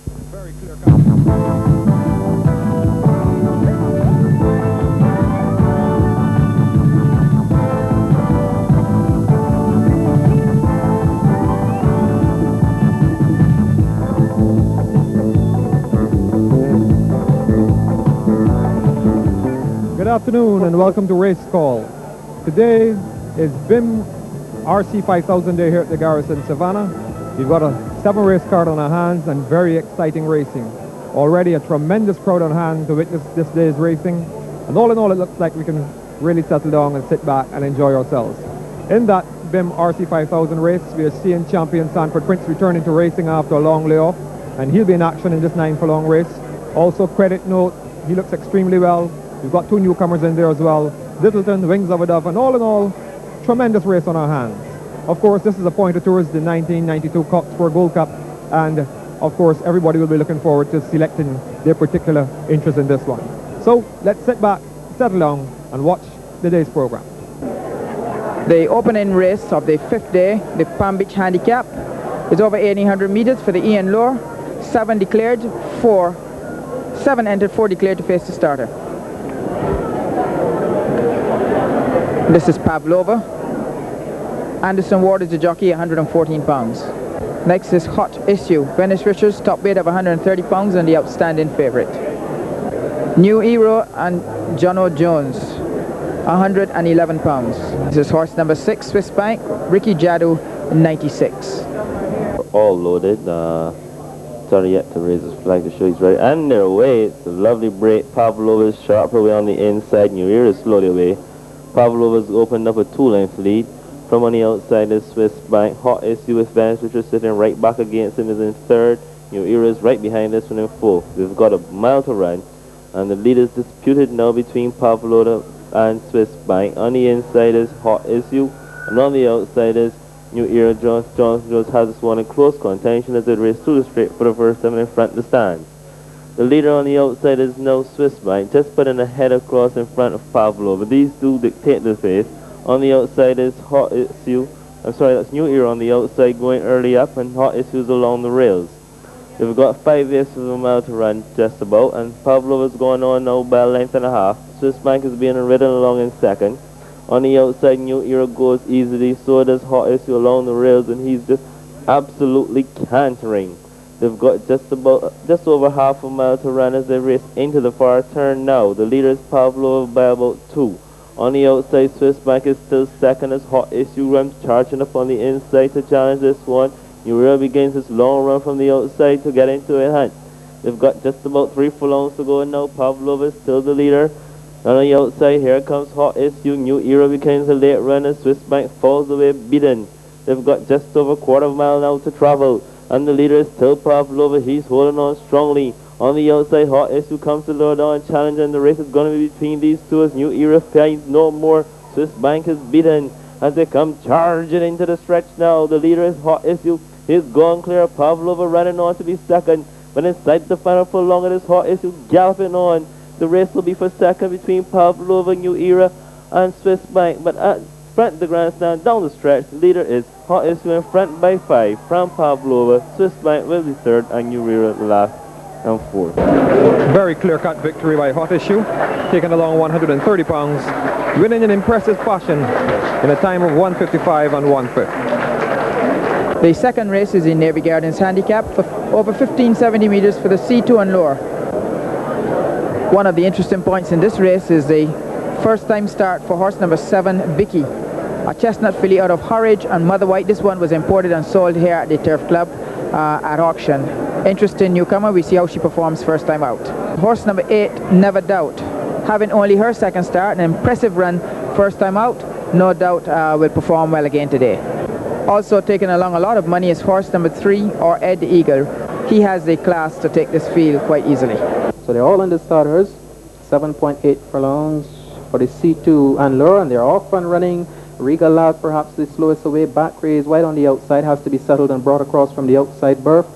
Very clear cut. Good afternoon and welcome to Race Call. Today is BIM RC 5000 day here at the Garrison Savannah. We've got a 7-race card on our hands and very exciting racing. Already a tremendous crowd on hand to witness this day's racing. And all in all, it looks like we can really settle down and sit back and enjoy ourselves. In that BIM RC 5000 race, we are seeing champion Sanford Prince returning to racing after a long layoff. And he'll be in action in this 9-furlong race. Also, credit note, he looks extremely well. We've got 2 newcomers in there as well. Littleton, Wings of a Dove, and all in all, tremendous race on our hands. Of course, this is a pointer towards the 1992 Cockspur Gold Cup, and of course, everybody will be looking forward to selecting their particular interest in this one. So, let's sit back, settle down, and watch the day's program. The opening race of the 5th day, the Palm Beach Handicap, is over 1,800 meters for the Ian Lure. 7 declared, 7 entered, 4 declared to face the starter. This is Pavlova. Anderson Ward is the jockey, 114 pounds. Next is Hot Issue. Venice Richards, top weight of 130 pounds and the outstanding favorite. New Hero and Jono Jones, 111 pounds. This is horse number 6, Swiss Bank, Ricky Jadu, 96. All loaded. Started yet to raise his flag to show he's ready. And they're away. It's a lovely break. Pavlova's sharp away on the inside. New Era is slowly away. Pavlova's opened up a 2-length lead. From on the outside is Swiss Bank. Hot Issue with Vance, which is sitting right back against him, is in 3rd. New Era is right behind this one in 4th. We've got a mile to run. And the lead is disputed now between Pavlova and Swiss Bank. On the inside is Hot Issue. And on the outside is New Era. Jones has this one in close contention as it races through the straight for the first time in front of the stands. The leader on the outside is now Swiss Bank, just putting a head across in front of Pavlova. These two dictate the pace. On the outside is Hot Issue. I'm sorry, that's New Era on the outside going early up, and Hot Issue's along the rails. We've got 5/8 of a mile to run just about, and Pavlova's going on now by a length and a half. Swiss Bank is being ridden along in 2nd. On the outside, New Era goes easily, so does Hot Issue along the rails, and he's just absolutely cantering. They've got just over half a mile to run as they race into the far turn now. The leader is Pavlova by about 2. On the outside, Swiss Bank is still 2nd as Hot Issue runs charging up on the inside to challenge this one. New Era begins his long run from the outside to get into a hunt. They've got just about 3 furlongs to go now. Pavlova is still the leader. And on the outside, here comes Hot Issue. New Era begins a late run as Swiss Bank falls away beaten. They've got just over a quarter mile now to travel. And the leader is still Pavlova. He's holding on strongly. On the outside, Hot Issue comes to lower down challenge, and the race is going to be between these two as New Era finds no more. Swiss Bank is beaten as they come charging into the stretch now. The leader is Hot Issue. He's gone clear. Pavlova running on to be 2nd. But inside the final furlong, it is Hot Issue galloping on. The race will be for 2nd between Pavlova, New Era, and Swiss Bank. But at front of the grandstand, down the stretch, the leader is Hot Issue in front by 5 from Pavlova. Swiss Bank will be 3rd, and New Era last and 4th. Very clear-cut victory by Hot Issue, taking along 130 pounds, winning in impressive fashion in a time of 1:55 and 1/5. The 2nd race is in Navy Gardens Handicap for over 1570 meters for the C2 and lower. One of the interesting points in this race is the first-time start for horse number 7, Bicky, a chestnut filly out of Horridge and Mother White. This one was imported and sold here at the Turf Club at auction. Interesting newcomer. We see how she performs first time out. Horse number 8, Never Doubt, having only her 2nd start, an impressive run first time out, no doubt will perform well again today. Also taking along a lot of money is horse number 3, or Ed Eagle. He has the class to take this field quite easily. So they're all in the starters, 7.8 furlongs for the C2 and lower, and they're off and running. Regal Lad, perhaps the slowest away. Back Rays wide on the outside, has to be settled and brought across from the outside berth.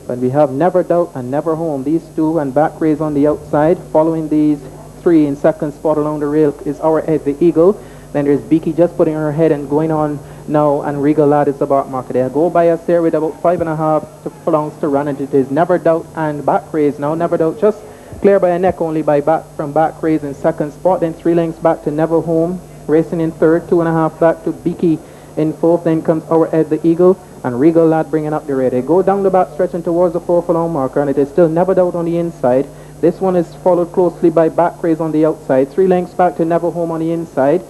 But we have Never Doubt and Never Home. These two and Back Rays on the outside. Following these 3 in 2nd spot along the rail is Our Ed the Eagle. Then there's Beaky just putting her head and going on now, and Regal Lad is about market. They go by us here with about 5.5 furlongs to run, and it is Never Doubt and Back Race. Now Never Doubt just clear by a neck only by Back Race in second spot, then 3 lengths back to Never Home, racing in third, 2.5 back to Beaky in fourth, then comes Our Ed the Eagle, and Regal Lad bringing up the rear. They go down the back stretching towards the 4 furlong marker, and it is still Never Doubt on the inside. This one is followed closely by Back Race on the outside, 3 lengths back to Never Home on the inside.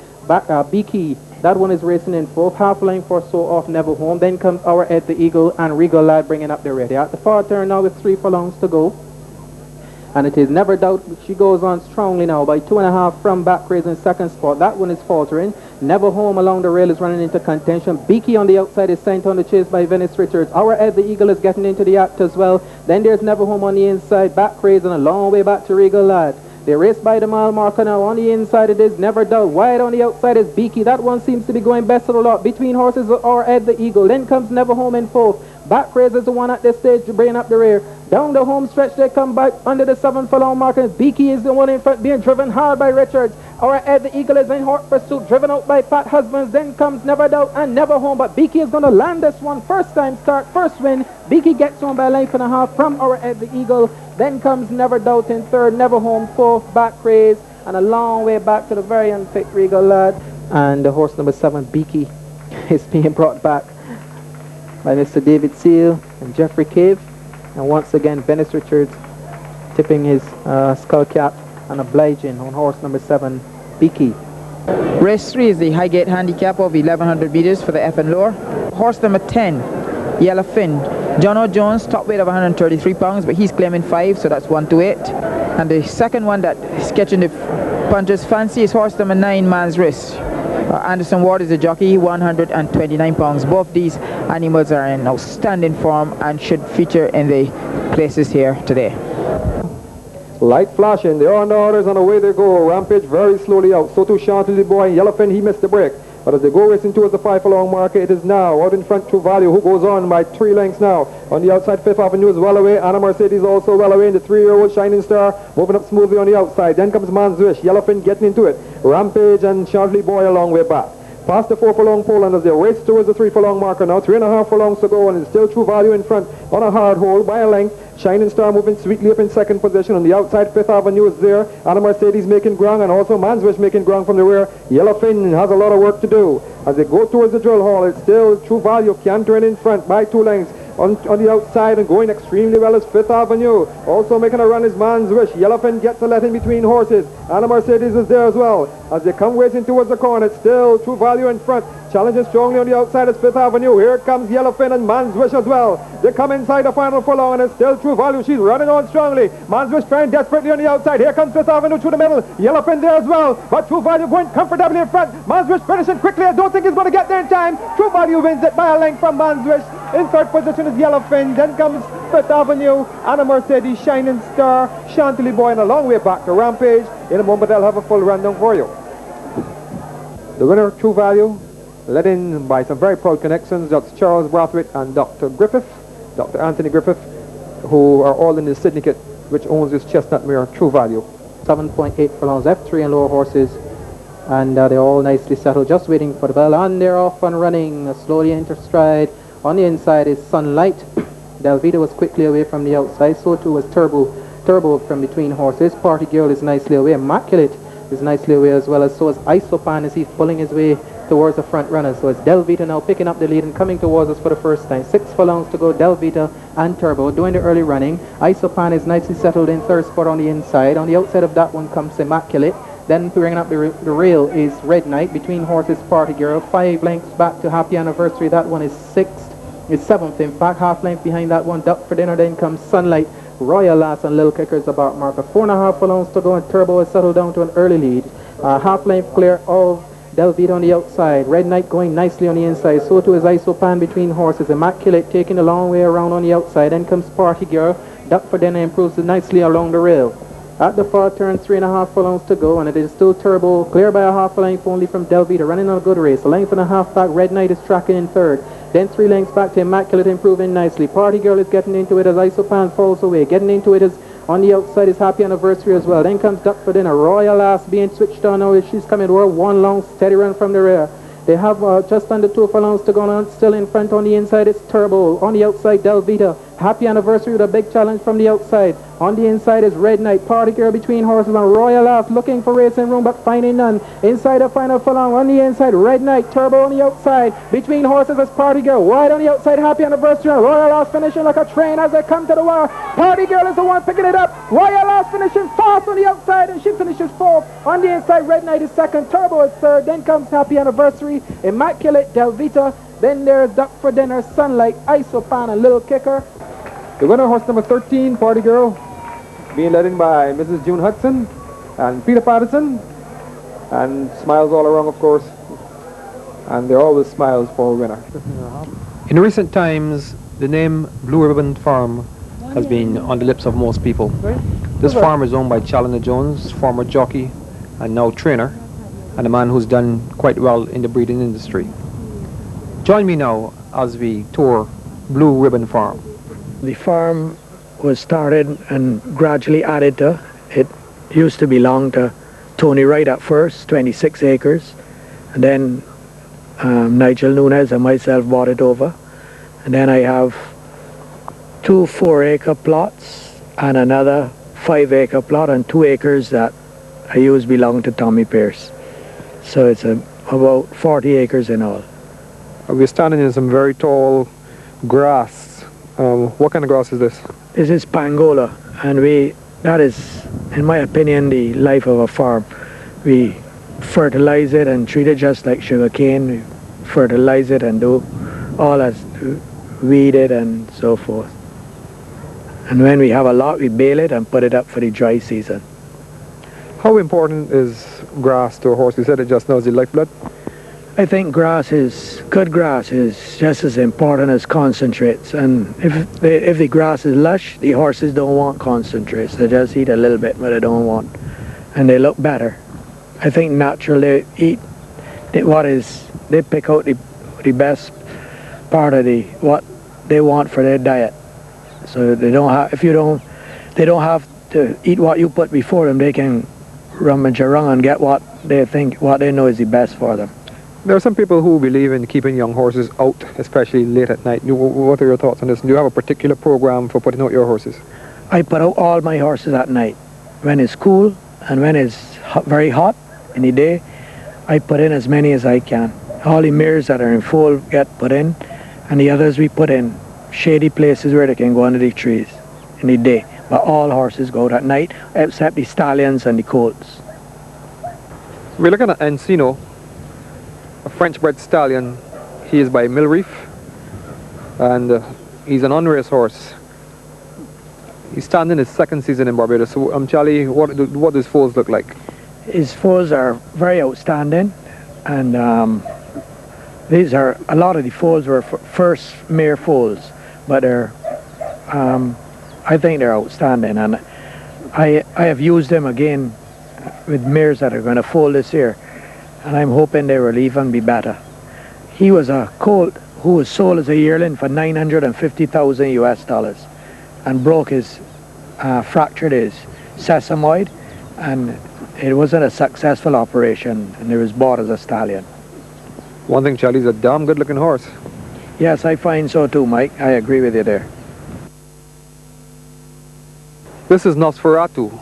Beaky, that one is racing in fourth, half length or so off Never Home. Then comes Our Ed the Eagle and Regal Lad bringing up the rear. They're at the far turn now with 3 furlongs to go. And it is Never Doubt. She goes on strongly now by 2.5 from Back Race in second spot. That one is faltering. Never Home along the rail is running into contention. Beaky on the outside is sent on the chase by Venice Richards. Our Ed the Eagle is getting into the act as well. Then there's Never Home on the inside. Back Race and a long way back to Regal Lad. They race by the mile marker now. On the inside it is Never Doubt. Wide on the outside is Beaky. That one seems to be going best of the lot. Between horses Our Ed the Eagle. Then comes Never Home in fourth. Back Race is the one at this stage to bring up the rear. Down the home stretch they come back under the 7 furlong marker. Beaky is the one in front being driven hard by Richards. Our Ed the Eagle is in hot pursuit, driven out by Pat Husbands. Then comes Never Doubt and Never Home, but Beaky is going to land this one. First time start, first win. Beaky gets on by a length and a half from Our Ed the Eagle. Then comes Never Doubt in third, Never Home fourth, Back Race, and a long way back to the very unfit Regal Lad. And the horse number 7, Beaky, is being brought back by Mr. David Seal and Jeffrey Cave. And once again, Venice Richards tipping his skull cap and obliging on horse number 7, Beaky. Race 3 is the Highgate handicap of 1100 meters for the F and lower. Horse number 10, Yellowfin. John O'Jones, top weight of 133 pounds, but he's claiming 5, so that's 128. And the second one that is catching the puncher's fancy is horse number 9, Man's Wrist. Anderson Ward is a jockey, 129 pounds. Both these animals are in outstanding form and should feature in the places here today. Light flashing, they're on the orders and away they go. Rampage very slowly out. So too Chantilly Boy and Yellowfin, he missed the break. But as they go racing towards the 5 furlong marker, it is now out in front True Value, who goes on by 3 lengths now. On the outside, 5th Avenue is well away. Anna Mercedes also well away. And the 3-year-old Shining Star moving up smoothly on the outside. Then comes Man's Wish, Yellowfin getting into it. Rampage and Chantilly Boy a long way back. Past the 4 furlong pole, and as they race towards the 3 furlong marker now, 3.5 furlongs to go, and it's still True Value in front on a hard hold by a length. Shining Star moving sweetly up in second position. On the outside, 5th Avenue is there. Anna Mercedes making ground, and also Man's Wish making ground from the rear. Yellowfin has a lot of work to do. As they go towards the drill hall, it's still True Value cantering in front by 2 lengths. On the outside and going extremely well is 5th Avenue. Also making a run is Man's Wish. Yellowfin gets a let in between horses. Anna Mercedes is there as well. As they come racing towards the corner, it's still True Value in front. Challenging strongly on the outside is 5th Avenue. Here comes Yellowfin and Man's Wish as well. They come inside the final furlong, and it's still True Value. She's running on strongly. Man's Wish trying desperately on the outside. Here comes 5th Avenue through the middle. Yellowfin there as well. But True Value going comfortably in front. Man's Wish finishing quickly. I don't think he's going to get there in time. True Value wins it by a length from Man's Wish. In third position is Yellowfin. Then comes 5th Avenue, Anna Mercedes, Shining Star, Chantilly Boy, and a long way back to Rampage. In a moment, I'll have a full rundown for you. The winner, True Value, led in by some very proud connections. That's Charles Brathwaite and Dr. Griffith, Dr. Anthony Griffith, who are all in the syndicate which owns this chestnut mare, True Value. 7.8 furlongs, F3 and lower horses, and they're all nicely settled, just waiting for the bell, and they're off and running, slowly into stride. On the inside is Sunlight. Delvita was quickly away from the outside, so too was Turbo from between horses. Party Girl is nicely away. Immaculate is nicely away as well, as so is Isopan as he's pulling his way towards the front runner. So it's Delvita now picking up the lead and coming towards us for the first time. 6 furlongs to go, Delvita and Turbo doing the early running. Isopan is nicely settled in third spot on the inside. On the outside of that one comes Immaculate. Then bringing up the rail is Red Knight. Between horses, Party Girl. 5 lengths back to Happy Anniversary. That one is 6th. It's 7th in fact, half length behind that one. Duck for Dinner. Then comes Sunlight, Royal Lass and Lil Kickers about marker. 4.5 furlongs to go, and Turbo is settled down to an early lead. Half length clear of Delvita on the outside. Red Knight going nicely on the inside. So too is Isopan between horses. Immaculate taking a long way around on the outside. Then comes Party Girl. Duck for Dinner improves nicely along the rail. At the far turn, 3.5 furlongs to go, and it is still Turbo, clear by a half a length only from Delvita, running on a good race. A length and a half back, Red Knight is tracking in third. Then 3 lengths back to Immaculate, improving nicely. Party Girl is getting into it as Isopan falls away. Getting into it is on the outside is Happy Anniversary as well. Then comes Duck for Dinner. Royal Lass being switched on now as she's coming over. 1 long steady run from the rear. They have just under 2 furlongs to go on. Still in front on the inside, it's Turbo. On the outside, Delvita. Happy Anniversary with a big challenge from the outside. On the inside is Red Knight. Party Girl between horses and Royal Laugh looking for racing room but finding none. Inside the final furlong. On the inside, Red Knight. Turbo on the outside. Between horses is Party Girl. Wide on the outside, Happy Anniversary. Royal Laugh finishing like a train as they come to the wire. Party Girl is the one picking it up. Royal Laugh finishing fast on the outside and she finishes fourth. On the inside, Red Knight is second. Turbo is third. Then comes Happy Anniversary. Immaculate, Delvita. Then there's Duck for Dinner, Sunlight, Isopan, and Little Kicker. The winner, horse number 13, Party Girl, being led in by Mrs. June Hudson and Peter Patterson. And smiles all around, of course. And there are always smiles for a winner. In recent times, the name Blue Ribbon Farm has been on the lips of most people. This farm is owned by Challenger Jones, former jockey and now trainer, and a man who's done quite well in the breeding industry. Join me now as we tour Blue Ribbon Farm. The farm was started and gradually added to. It used to belong to Tony Wright at first, 26 acres, and then Nigel Nunes and myself bought it over. And then I have 2 4-acre plots and another 5-acre plot, and 2 acres that I use belong to Tommy Pierce. So it's about 40 acres in all. We're standing in some very tall grass. What kind of grass is this? This is Pangola, and that is, in my opinion, the life of a farm. We fertilize it and treat it just like sugar cane. We fertilize it and do all as weed it and so forth. And when we have a lot, we bale it and put it up for the dry season. How important is grass to a horse? You said it just now is the lifeblood. I think good grass is just as important as concentrates. And if the grass is lush, the horses don't want concentrates. They just eat a little bit, but they don't want. And they look better. I think naturally they eat they pick out the best part of what they want for their diet. So they don't have to eat what you put before them. They can rummage around and get what they know is the best for them. There are some people who believe in keeping young horses out, especially late at night. What are your thoughts on this? Do you have a particular program for putting out your horses? I put out all my horses at night. When it's cool and when it's very hot in the day, I put in as many as I can. All the mares that are in foal get put in, and the others we put in shady places where they can go under the trees in the day. But all horses go out at night, except the stallions and the colts. We're looking at Encino, a French-bred stallion. He is by Millreef, and he's an unraced horse. He's standing his 2nd season in Barbados. So, Charlie, what does his foals look like? His foals are very outstanding, and a lot of the foals were first mare foals, but I think they're outstanding, and I have used them again with mares that are going to foal this year, and I'm hoping they will even be better. He was a colt who was sold as a yearling for $950,000 US, and fractured his sesamoid, and it wasn't a successful operation, and he was bought as a stallion. One thing, Charlie's a damn good looking horse. Yes, I find so too, Mike. I agree with you there. This is Nosferatu.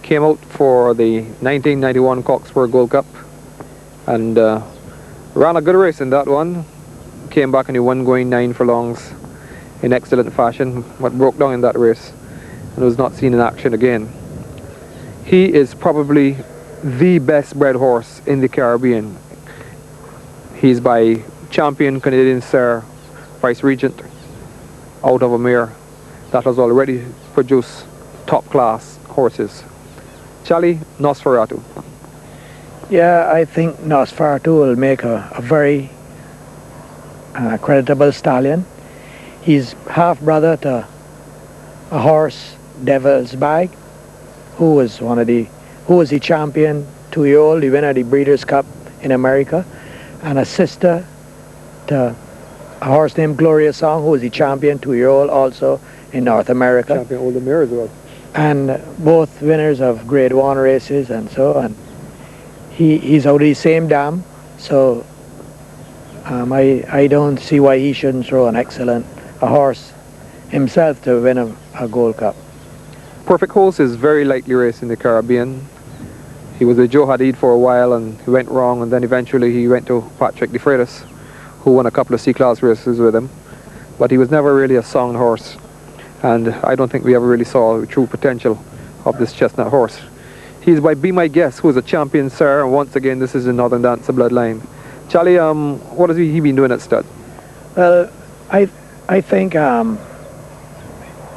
Came out for the 1991 Cockspur Gold Cup and ran a good race in that one. Came back and he won going 9 furlongs in excellent fashion, but broke down in that race and was not seen in action again. He is probably the best bred horse in the Caribbean. He's by champion Canadian Sir, Vice Regent, out of a mare that has already produced top class horses. Charlie, Nosferatu. Yeah, I think Nosferatu will make a very creditable stallion. He's half brother to a horse, Devil's Bag, who was the champion 2-year-old, the winner of the Breeders' Cup in America, and a sister to a horse named Gloria Song, who was the champion 2-year-old also in North America. Champion older mare as well. And both winners of Grade 1 races and so on. He's out of the same dam, so I don't see why he shouldn't throw a horse himself to win a Gold Cup. Perfect Horse is very likely race in the Caribbean. He was with Joe Hadid for a while and he went wrong, and then eventually he went to Patrick De Freitas, who won a couple of C-class races with him. But he was never really a sound horse, and I don't think we ever really saw the true potential of this chestnut horse. He's by Be My Guest, who is a champion sire, and once again this is the Northern Dancer bloodline. Charlie, what has he been doing at stud? Well, I think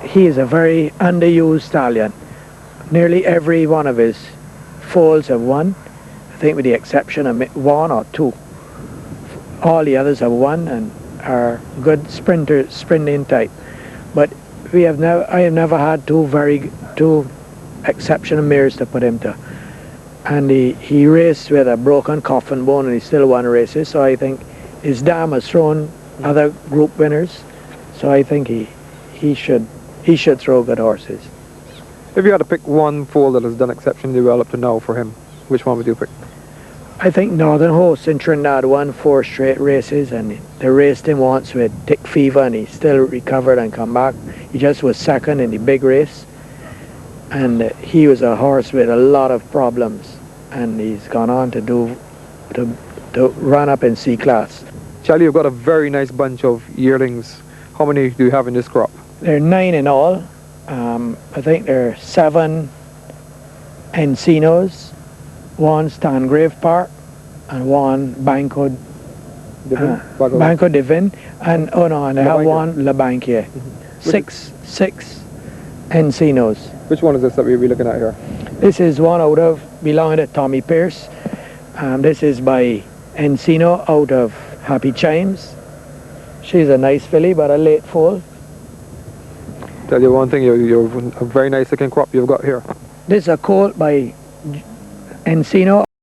he is a very underused stallion. Nearly every one of his foals have won, I think with the exception of one or two. All the others have won and are good sprinting type. But I have never had two exceptional mares to put him to. And he raced with a broken coffin bone and he still won races, so I think his dam has thrown other group winners, so I think he should throw good horses. If you had to pick one foal that has done exceptionally well up to now for him, which one would you pick? I think Northern Host in Trinidad won 4 straight races, and they raced him once with tick fever and he still recovered and come back. He just was second in the big race, and he was a horse with a lot of problems, and he's gone on to run up in C-class. Charlie, you've got a very nice bunch of yearlings. How many do you have in this crop? There are 9 in all. I think there are 7 Encinos, 1 Stangrave Park, and 1 Banco Divin, and I have 1 La Banquier. 6 Encinos. Which one is this that we'll be looking at here? This is one belonging to Tommy Pierce. This is by Encino out of Happy Chimes. She's a nice filly, but a late foal. Tell you one thing, you're a very nice looking crop you've got here. This is a colt by Encino